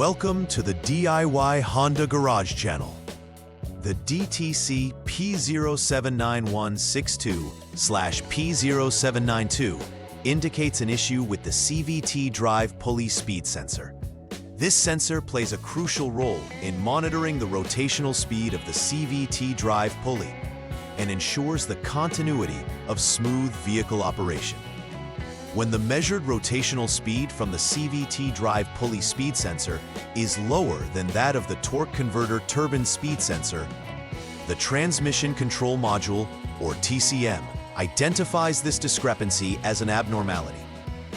Welcome to the DIY Honda Garage channel. The DTC P0791-62/P0792 indicates an issue with the CVT drive pulley speed sensor. This sensor plays a crucial role in monitoring the rotational speed of the CVT drive pulley and ensures the continuity of smooth vehicle operation. When the measured rotational speed from the CVT drive pulley speed sensor is lower than that of the torque converter turbine speed sensor, the transmission control module, or TCM, identifies this discrepancy as an abnormality.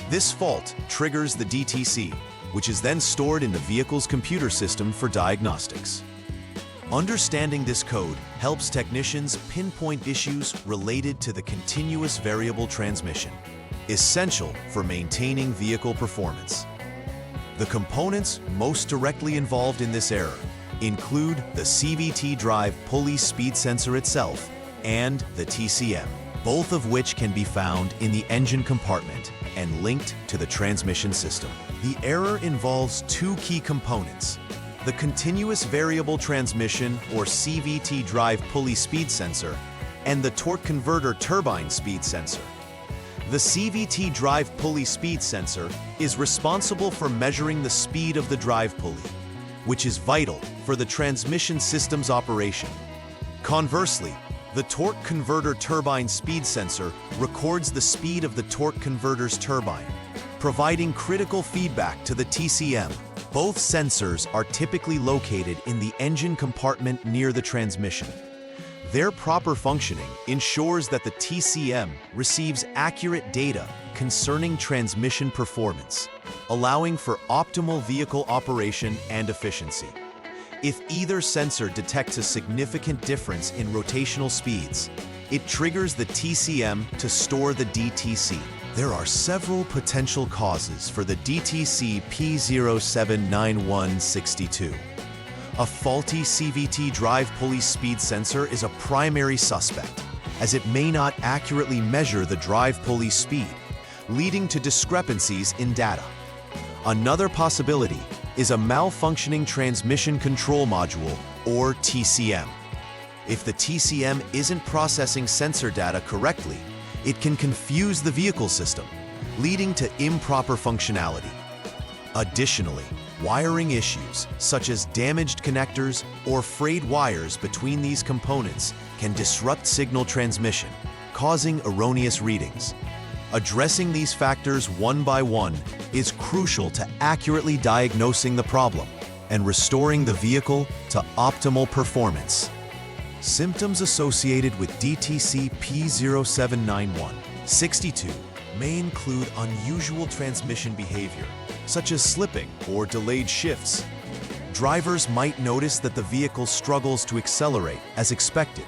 This fault triggers the DTC, which is then stored in the vehicle's computer system for diagnostics. Understanding this code helps technicians pinpoint issues related to the continuous variable transmission, essential for maintaining vehicle performance. The components most directly involved in this error include the CVT drive pulley speed sensor itself and the TCM, both of which can be found in the engine compartment and linked to the transmission system. The error involves two key components: the continuous variable transmission, or CVT drive pulley speed sensor, and the torque converter turbine speed sensor. The CVT drive pulley speed sensor is responsible for measuring the speed of the drive pulley, which is vital for the transmission system's operation. Conversely, the torque converter turbine speed sensor records the speed of the torque converter's turbine, providing critical feedback to the TCM. Both sensors are typically located in the engine compartment near the transmission. Their proper functioning ensures that the TCM receives accurate data concerning transmission performance, allowing for optimal vehicle operation and efficiency. If either sensor detects a significant difference in rotational speeds, it triggers the TCM to store the DTC. There are several potential causes for the DTC P0791-62. A faulty CVT drive pulley speed sensor is a primary suspect, as it may not accurately measure the drive pulley speed, leading to discrepancies in data. Another possibility is a malfunctioning transmission control module, or TCM. If the TCM isn't processing sensor data correctly, it can confuse the vehicle system, leading to improper functionality. Additionally, wiring issues, such as damaged connectors or frayed wires between these components, can disrupt signal transmission, causing erroneous readings. Addressing these factors one by one is crucial to accurately diagnosing the problem and restoring the vehicle to optimal performance. Symptoms associated with DTC P0791-62 may include unusual transmission behavior, such as slipping or delayed shifts. Drivers might notice that the vehicle struggles to accelerate as expected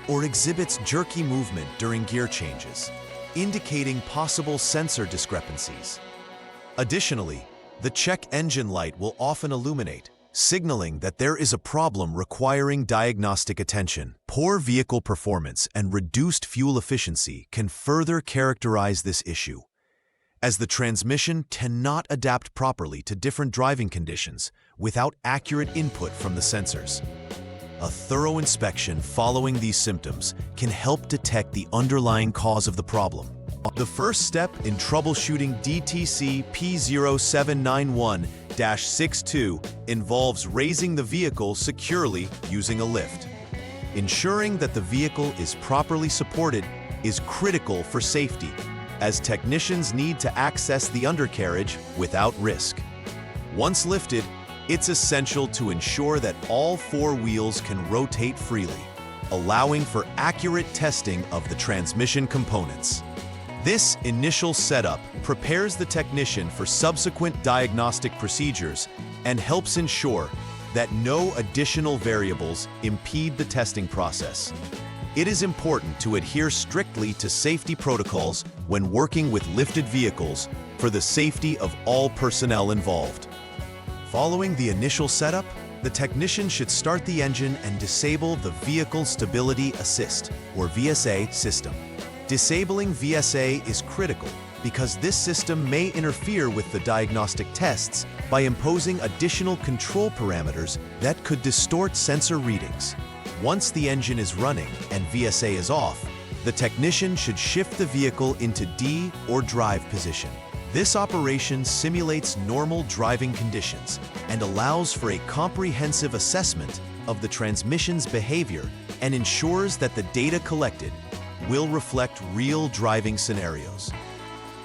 or exhibits jerky movement during gear changes, indicating possible sensor discrepancies. Additionally, the check engine light will often illuminate, signaling that there is a problem requiring diagnostic attention. Poor vehicle performance and reduced fuel efficiency can further characterize this issue, as the transmission cannot adapt properly to different driving conditions without accurate input from the sensors. A thorough inspection following these symptoms can help detect the underlying cause of the problem. The first step in troubleshooting DTC P0791-62 involves raising the vehicle securely using a lift. Ensuring that the vehicle is properly supported is critical for safety, as technicians need to access the undercarriage without risk. Once lifted, it's essential to ensure that all four wheels can rotate freely, allowing for accurate testing of the transmission components. This initial setup prepares the technician for subsequent diagnostic procedures and helps ensure that no additional variables impede the testing process. It is important to adhere strictly to safety protocols when working with lifted vehicles for the safety of all personnel involved. Following the initial setup, the technician should start the engine and disable the Vehicle Stability Assist, or VSA, system. Disabling VSA is critical because this system may interfere with the diagnostic tests by imposing additional control parameters that could distort sensor readings. Once the engine is running and VSA is off, the technician should shift the vehicle into D or drive position. This operation simulates normal driving conditions and allows for a comprehensive assessment of the transmission's behavior and ensures that the data collected will reflect real driving scenarios.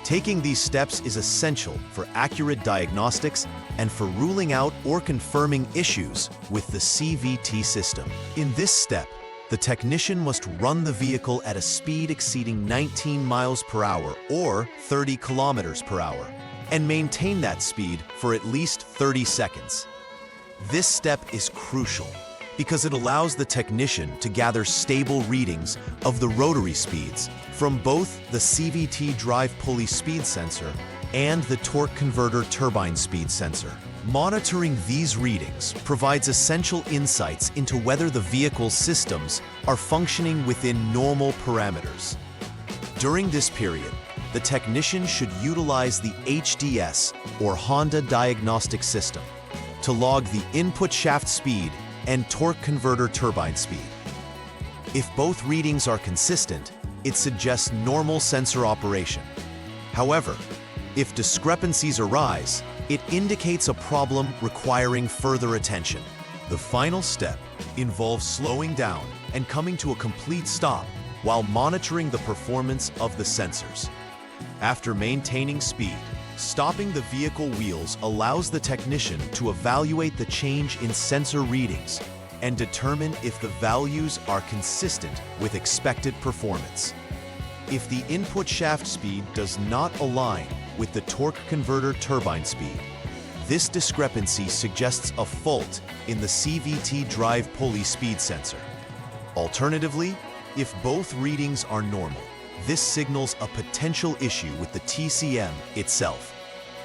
Taking these steps is essential for accurate diagnostics and for ruling out or confirming issues with the CVT system. In this step, the technician must run the vehicle at a speed exceeding 19 miles per hour or 30 kilometers per hour and maintain that speed for at least 30 seconds. This step is crucial because it allows the technician to gather stable readings of the rotary speeds from both the CVT drive pulley speed sensor and the torque converter turbine speed sensor. Monitoring these readings provides essential insights into whether the vehicle's systems are functioning within normal parameters. During this period, the technician should utilize the HDS or Honda Diagnostic System to log the input shaft speed and torque converter turbine speed. If both readings are consistent, it suggests normal sensor operation. However, if discrepancies arise, it indicates a problem requiring further attention. The final step involves slowing down and coming to a complete stop while monitoring the performance of the sensors. After maintaining speed, stopping the vehicle wheels allows the technician to evaluate the change in sensor readings and determine if the values are consistent with expected performance. If the input shaft speed does not align with the torque converter turbine speed, this discrepancy suggests a fault in the CVT drive pulley speed sensor. Alternatively, if both readings are normal, this signals a potential issue with the TCM itself.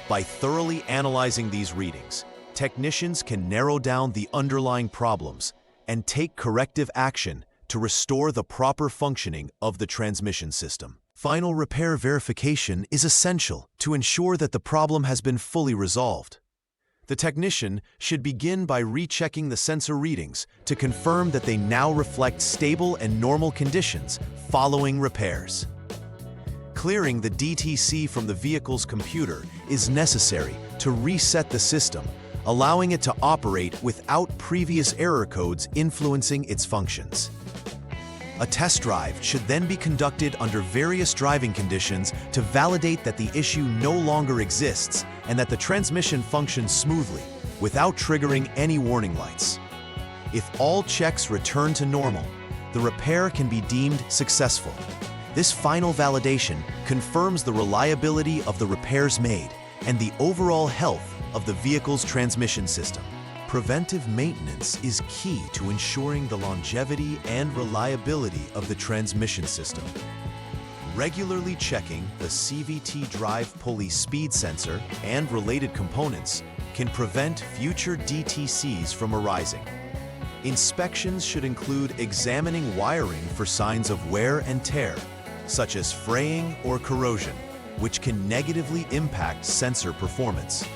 By thoroughly analyzing these readings, technicians can narrow down the underlying problems and take corrective action to restore the proper functioning of the transmission system. Final repair verification is essential to ensure that the problem has been fully resolved. The technician should begin by rechecking the sensor readings to confirm that they now reflect stable and normal conditions following repairs. Clearing the DTC from the vehicle's computer is necessary to reset the system, allowing it to operate without previous error codes influencing its functions. A test drive should then be conducted under various driving conditions to validate that the issue no longer exists and that the transmission functions smoothly without triggering any warning lights. If all checks return to normal, the repair can be deemed successful. This final validation confirms the reliability of the repairs made and the overall health of the vehicle's transmission system. Preventive maintenance is key to ensuring the longevity and reliability of the transmission system. Regularly checking the CVT drive pulley speed sensor and related components can prevent future DTCs from arising. Inspections should include examining wiring for signs of wear and tear, such as fraying or corrosion, which can negatively impact sensor performance.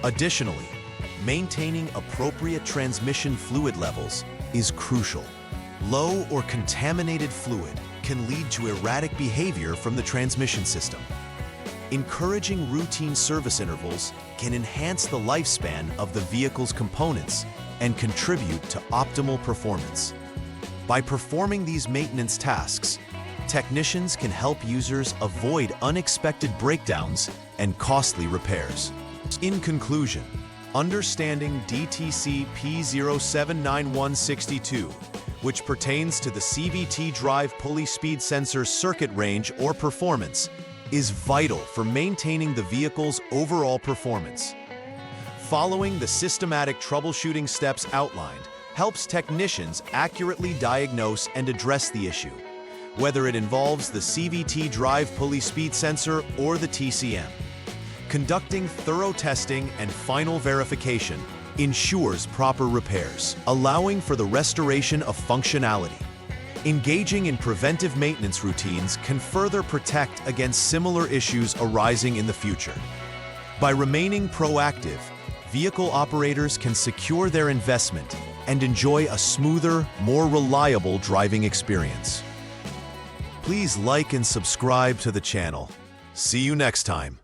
Additionally, maintaining appropriate transmission fluid levels is crucial. Low or contaminated fluid can lead to erratic behavior from the transmission system. Encouraging routine service intervals can enhance the lifespan of the vehicle's components and contribute to optimal performance. By performing these maintenance tasks, technicians can help users avoid unexpected breakdowns and costly repairs. In conclusion, understanding DTC P0791-62, which pertains to the CVT drive pulley speed sensor circuit range or performance, is vital for maintaining the vehicle's overall performance. Following the systematic troubleshooting steps outlined helps technicians accurately diagnose and address the issue, whether it involves the CVT drive pulley speed sensor or the TCM. Conducting thorough testing and final verification ensures proper repairs, allowing for the restoration of functionality. Engaging in preventive maintenance routines can further protect against similar issues arising in the future. By remaining proactive, vehicle operators can secure their investment and enjoy a smoother, more reliable driving experience. Please like and subscribe to the channel. See you next time.